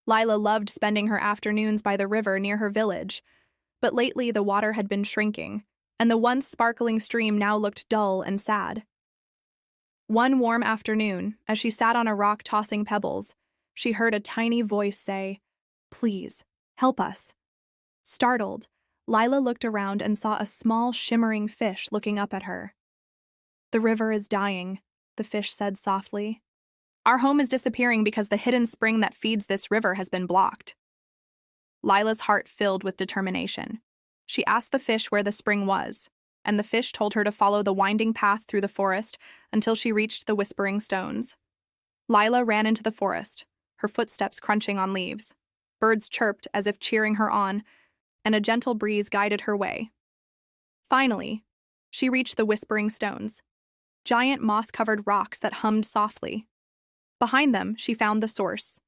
Lila loved spending her afternoons by the river near her village, but lately the water had been shrinking, and the once sparkling stream now looked dull and sad. One warm afternoon, as she sat on a rock tossing pebbles, she heard a tiny voice say, "Please, help us." Startled, Lila looked around and saw a small, shimmering fish looking up at her. "The river is dying," the fish said softly. "Our home is disappearing because the hidden spring that feeds this river has been blocked." Lila's heart filled with determination. She asked the fish where the spring was, and the fish told her to follow the winding path through the forest until she reached the whispering stones. Lila ran into the forest, her footsteps crunching on leaves. Birds chirped as if cheering her on, and a gentle breeze guided her way. Finally, she reached the whispering stones, giant moss-covered rocks that hummed softly. Behind them, she found the source.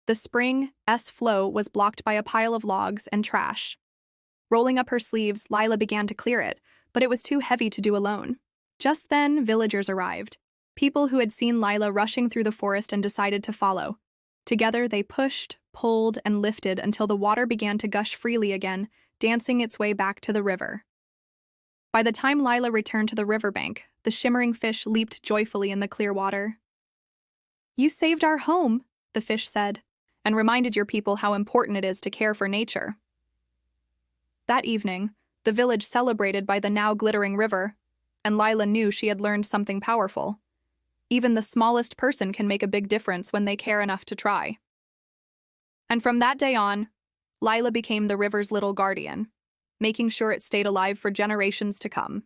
The spring's flow was blocked by a pile of logs and trash. Rolling up her sleeves, Lila began to clear it, but it was too heavy to do alone. Just then, villagers arrived, people who had seen Lila rushing through the forest and decided to follow. Together, they pushed, pulled, and lifted until the water began to gush freely again, dancing its way back to the river. By the time Lila returned to the riverbank, the shimmering fish leaped joyfully in the clear water. "You saved our home," the fish said, "and reminded your people how important it is to care for nature." That evening, the village celebrated by the now glittering river, and Lila knew she had learned something powerful. Even the smallest person can make a big difference when they care enough to try. And from that day on, Lila became the river's little guardian, making sure it stayed alive for generations to come.